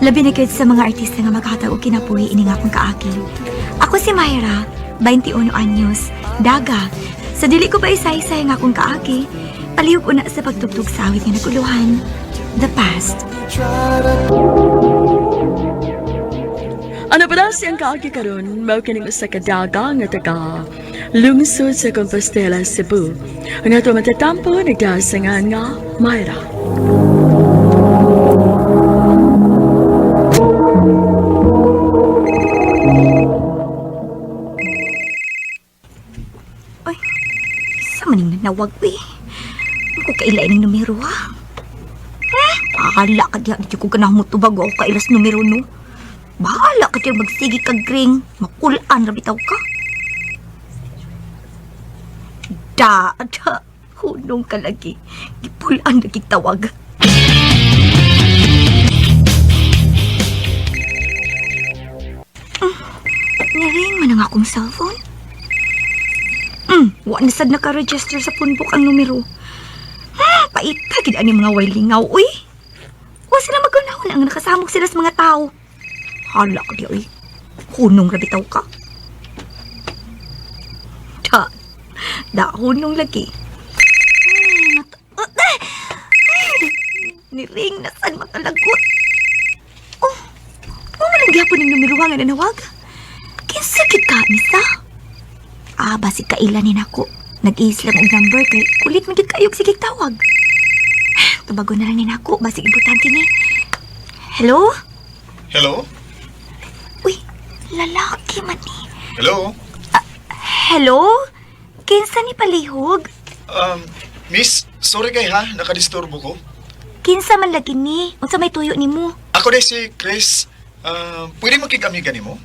Labi na gyud sa mga artista nga maghatag og kinabuhi ini nga akong kaagi. Ako si Myra, 21 anyos, daga. Sa dili ko pa isa-isa nga akong kaagi, palihog una sa pagtugtog sa awit nga naguluhan. The past. Ano ba daw siyang kaagi karon? Mao kining usa ka daga nga taga lungsod sa Compostela, Cebu. Ang ato matatampo nagdasangan nga Myra. Ay, isa maning nanawag eh. Ako kailay ng numero ha. Bahala ka diya, di ko ganang mutubag ako kailas numero no. Bahala ka diya magsigi kag ring, makulaan na bitaw ka. Da, hunong ka lagi. Gipulaan na kitawag. Naring man ang akong cellphone. Wa na sad naka-register sa punbok ang numero. Paita gid ani mga wailingaw, uy. Wa sila magunahon ang nakasamok sila sa mga tao. Hala ka di, uy. Hunong ra bitaw ka. Da hunong lagi. Niring na sad makalagot. Oh, man gyapon ning numero nga nanawag. Kinsa gid ka, misa? Basi kailanin ako. Nag-iis lang ang number kay kulit mo gid kayog sige tawag. Tubago na lang ni nako, basi importante ni. Hello? Hello? Uy, lalaki man ni. Hello? Hello? Kinsa ni palihog? Miss, sorry kay ha, nakadisturbo ko. Kinsa man lagi ni? Unsa may tuyo nimo? Ako din si Chris. Pwede makikamiga ni mo?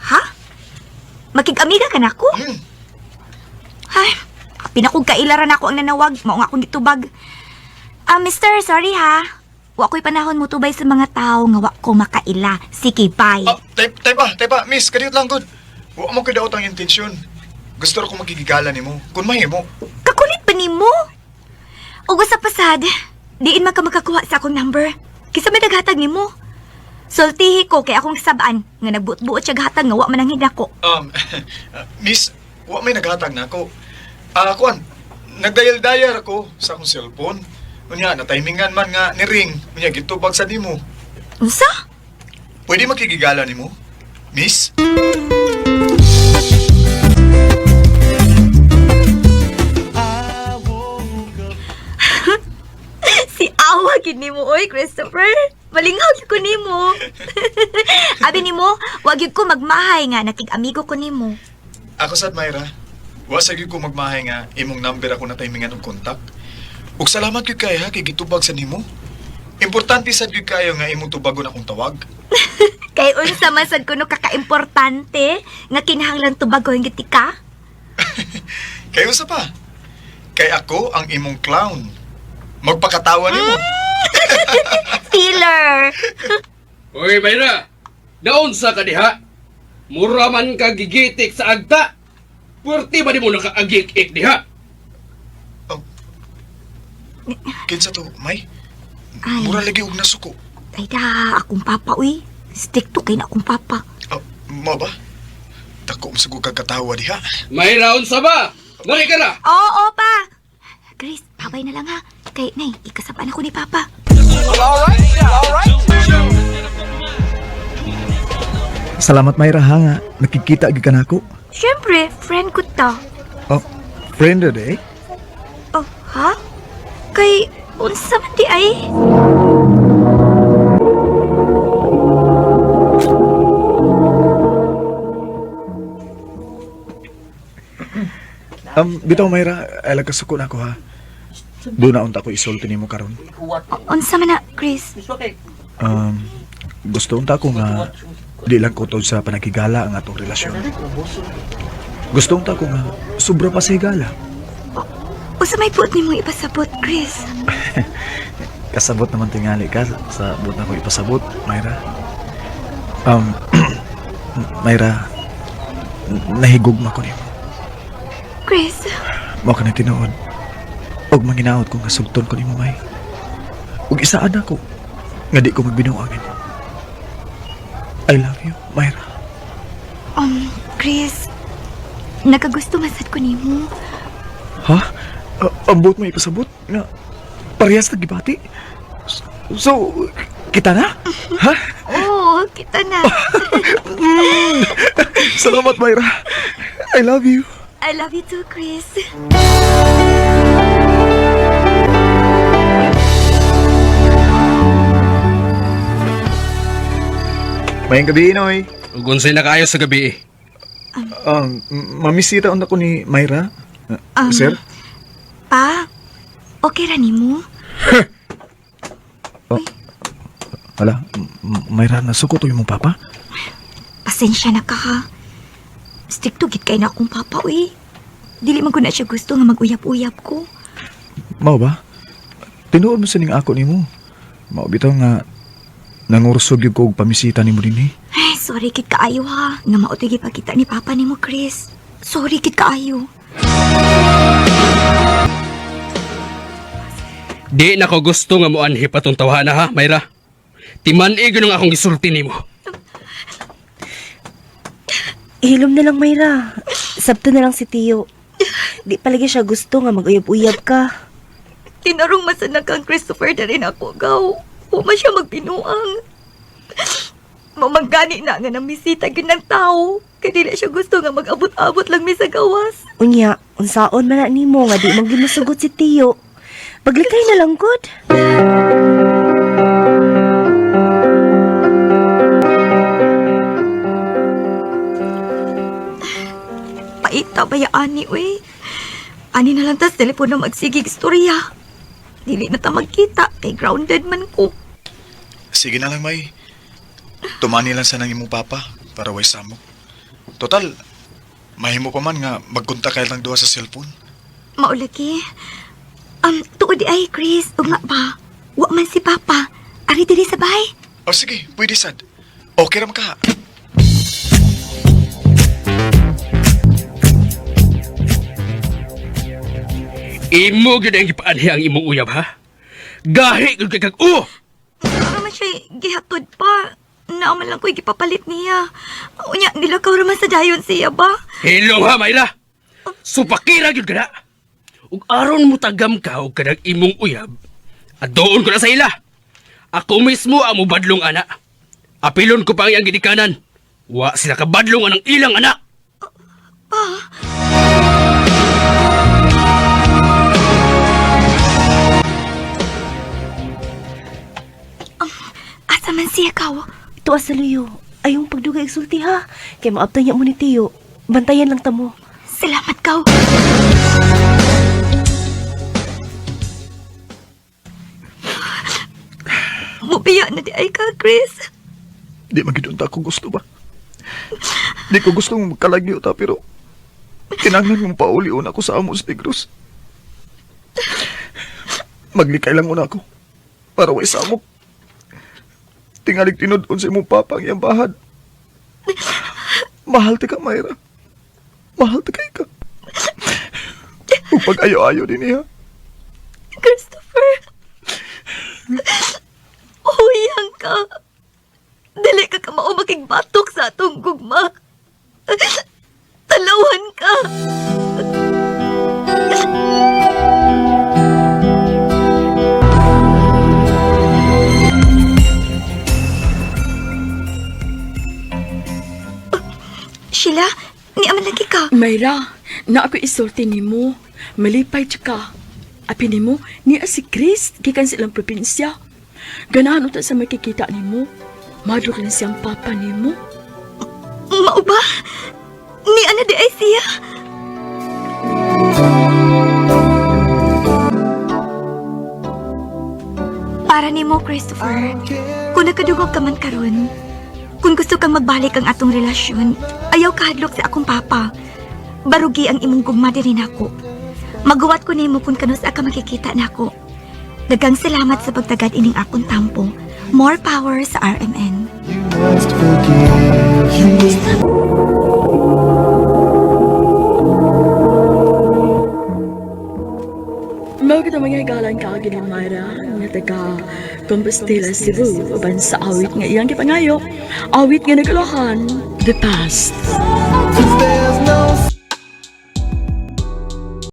Ha? Makig-amiga ka nako? Ay, pinakog kailaran ako ang nanawag. Mao nga akong gitubag. Mister, sorry ha. Wa ko'y panahon mo tubay sa mga tao nga wa ko makaila. Sige, bye. Taypa, miss, kadiyot lang good. Wa mo kadaot ang intensyon. Gusto ko magigigala ni mo. Kung mahimo. Kakulit pa ni mo? O sa pasad, diin man ka makakuha sa akong number. Kisa may naghatag ni mo. Sultihi ko kay akong sabaan nga nagbuot-buot siya gahatag nga wa man ang hinako. Miss, wa may naghatag na ako. Kuan, nagdayal-dayal ako sa akong cellphone. Unya, na-timingan man nga ni ring. Unya, gitubag sa ni mo. Unsa? Pwede makigigala ni mo? Miss? Si Awa gid nimo oy, Christopher. Malingaw gyud ko nimo. Abi nimo, wag gyud ko magmahay nga nakig-amigo ko nimo. Ako sad, Myra. Wa sa gyud ko magmahay nga imong number ako na timingan og kontak. Ug salamat gyud kay ha kay gitubag sa nimo. Importante sad gyud kayo nga imong tubagon akong tawag. Kay unsa man sad kuno kaka-importante nga kinahanglan tubagon gid ka? Kayo sa pa. Kay ako ang imong clown. Magpakatawa nimo. Filler. Hoy, Myra! Daon sa kadiha! Mura man ka gigitik sa agta! Puwerte ba di mo nakaagik-ik diha? Kinsa to, May? Ay. Mura lagi og nasuko. Ay da, akong papa uy. Stick to kay na akong papa. Mo ba? Dako mo sagud kagkatawa diha. Myra, unsa ba? Nari ka na! Oo, pa. Grace, babay na lang ha. Kay, nay, ikasabaan ako ni papa. Salamat Myra ha nga nakikita gyud ka nako. Siyempre, friend ko ta. Oh, friend eh? Oh, ha? Kay, unsa man di ay? Bitaw Myra, ay lagkasuko na ako ha. Doon na unta ko isulti nimo karon. Unsa man na, Chris? Gusto unta ko nga di lang kutod sa panagigala ang atong relasyon. Gusto unta ko nga sobra pa sa higala. Unsa may buot nimo ipasabot, Chris? Kasabot naman tingali ka sa buot na ko ipasabot, Myra. Myra, nahigugma ko nimo. Chris? Mao ka na tinuod. Og manginaot ko nga sugton ko nimo, May. Ug isaad ako nga di ko magbinuangin. I love you, Myra. Chris, nakagusto masad ko nimo. Ha? Ambot mo ipasabot na parehas na gibati? So, kita na? Ha? Oo, kita na. Salamat, Myra. I love you. I love you too, Chris. Mayang gabi, Noy. Ug unsay na kaayo sa gabi. Mamisita on ako ni Myra. Sir? Pa, okay ra nimo? Hala, Myra, nasuko to yung mong papa? Pasensya na ka ha. Stricto gid kay na akong papa, uy. Dili man ko na siya gusto nga mag-uyap-uyap ko. Mao ba? Tinuod mo sining ako nimo. Mao bitaw nga nangurusog yung kog pamisita nimo dinhi. Ay, sorry kid kaayo ha. Nga mautigi pa kita ni papa nimo, Chris. Sorry kid kaayo. Di na ko gusto nga moanhi patong tawhana ha, Myra. Timan-i gyud ang akong gisulti nimo. Hilom na lang, Myra. Sabto na lang si Tio. Di palagi siya gusto nga mag-uyab-uyab ka. Tinarong masana kang Christopher na rin ako, gaw. Uma siya magbinuang. Mamanggani na nga namisita yun ng tao. Kaya dili siya gusto nga mag-abot-abot lang mi sa gawas. Unya, unsaon man na nimo nga di man ginusugot si Tio. Paglikay na lang, good. Paita ba ya ani, uy? Ani na lang tas telepono magsigig istorya. Dili na ta magkita, kay grounded man ko. Sige na lang, May. Tumani lang sa nang imong papa para way samok. Total, mahimo pa man nga magkunta kayo lang duha sa cellphone. Maulagi. Tuod di ay, Chris. Nga ba? Wa man si Papa. Ari diri sa bahay. O sige, pwede sad. Okay ram ka. Imo gyud ang gipaanhi ang imong uyab ha. Gahi gyud kay kag Ano man siya gihatod pa. Naaman lang ko'y gipapalit niya. Unya, nilakaw raman sa dayon siya ba? Hello ha, Myra. Supakira gyud kana. Ug aron mo tagam ka og kanang imong uyab. Adoon ko na sa ila. Ako mismo ang mubadlong ana. Apilon ko pa ang iyang gidikanan. Wa sila kabadlong anang ilang anak. Asa man siya kaw? Ito asaluyo. Ayong pagduga igsulti ha. Kay maabtan niya mo ni Tio. Bantayan lang tamo. Salamat kaw. Mubiya na di ay ka, Chris. Di magidunta ako gusto ba? Di ko gustong magkalagyo ta pero kinanglan mong paulion ako sa Amos Negros. Maglikay lang muna ako para way samok. Tingalig tinudon sa imong papa ang iyang bahad. Mahal ti ka, Myra. Mahal ti kay ka. Upag ayo-ayo din niya. Christopher. Huyang ka. Dili ka kamao makigbatok sa atong gugma. Talawan ka. Sheila, ni aman lagi ka. Myra, na ako isulti nimo. Malipay siya ka. Api nimo, niya si Chris, gikan silang probinsya. Ganahan uta sa makikita nimo. Madlok lang siyang papa nimo. Mao ba? Ni ana di ay siya. Para nimo, Christopher. Kung nakadungog ka man karon, kung gusto kang magbalik ang atong relasyon, ayaw kahadlok sa akong papa. Barugi ang imong gugma diri nako. Maguwat ko nimo kung kanus ka makikita nako. Daghang salamat sa pagtagad ining akong tampo. More power sa RMN. Mao kita mga galang kaagi ni Myra nga taga Compostela, Cebu, uban sa awit nga iyang gipangayo, awit nga naguluhan, The Past. Stay